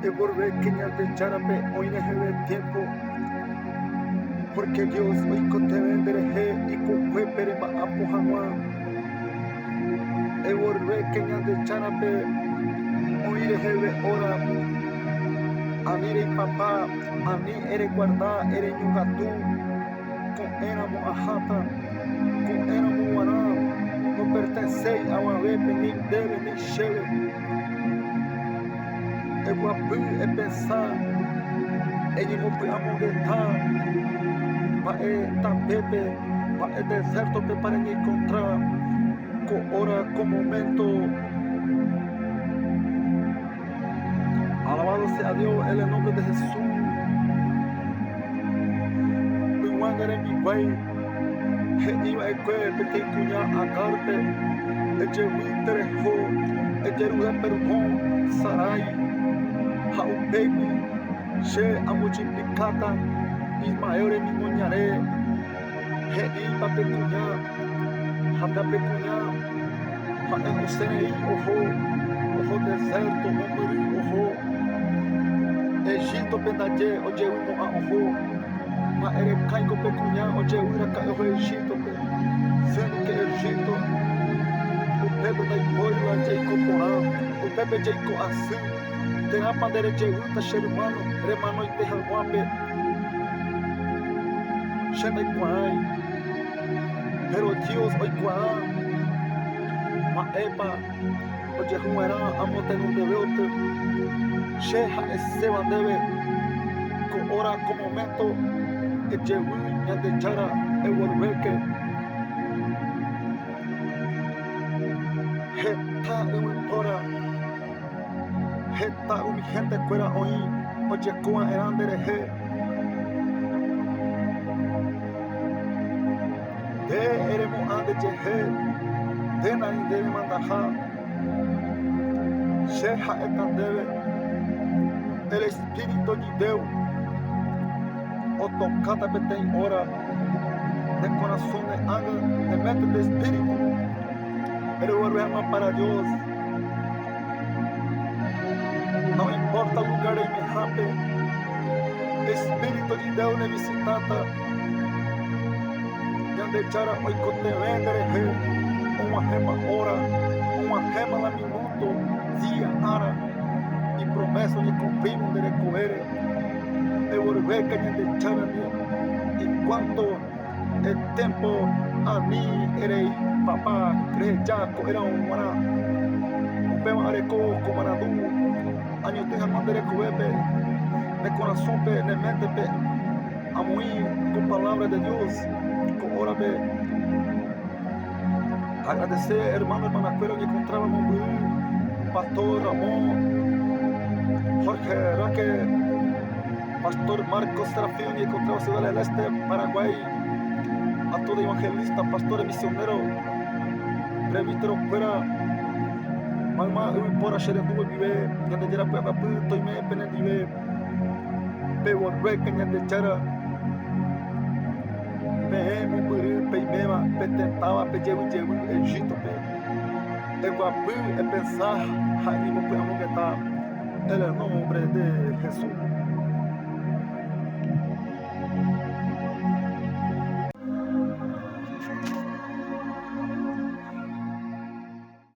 Eborbe kenyal de charape hoy nehebe tiempo porque Dios hoy kote vendereje y kukwe pereba apohanwa. Eborbe kenyal de charape hoy nehebe ora. Amire papá, a mí eres guardá, eres yugatú, con éramos ajata, con éramos guaná, no pertenecéis a Wabepe, ni debe, ni cheve. É guapu, é pensar, é de mopi amoguetar, é tapepe, é deserto para encontrar, com hora, com momento. Alabado sea Dios en el nombre de Jesús. Wangare mi guay, iba a cuer, porque cuña a carpe, echewitere ho, echeruda perdón, sarai, baby, she a multiplicata, Ismael mi moñaré, iba pecuña, hata pecuña, ha usted ojo deserto, hombre, ojo. Egito pendaje, oye uno a ojo, ma ere caigo pecuña, oye una ca ojo Egito, sendo que Egito, o pepe da iboila, Jacob porão, o pepe Jacob assim, terá pandere Jeuta, xerumano, remano e terra guape, xena e quai, pero Dios oi quai, ma epa, oye huera, amote no debeote, Sheha ese bandebe con hora con momento que llegó ya de chara el volveke heta un hora heta un gente fuera hoy oye como eran de eremos ande jehe de nadie debe mandaja Sheha etandebe el Espíritu de Dios, o tocada que tem hora de corazón de ángel, de mente de espíritu, pero volvemos para Dios. No importa el lugar en mi jape, Espíritu de Dios me visitata, de echar hoy con te vender, uma gema hora, uma gema la minuto, dia, ara. Y promesa de cumplimos de recoger de volver que de echar y cuanto el tiempo a mí eres papá crejaco era un maná un pema areco como maradú años te jamás de recoger de corazón de mente a muy con palabra de Dios con hora de agradecer hermana cuero que encontrábamos pastor Ramón Jorge Roque, Pastor Marcos Serafín y encontramos Ciudad del Este, Paraguay, a todo evangelista, pastor y misionero, presbítero fuera, mamá, por ayer en Dube vive, ya de Yara Puebla, y me penen vive, pero Reca, ya de Chara, me murió, peimema, petentaba, pejevo, Egito, el guapu, el pensar, animo, podemos que está. En el nombre de Jesús.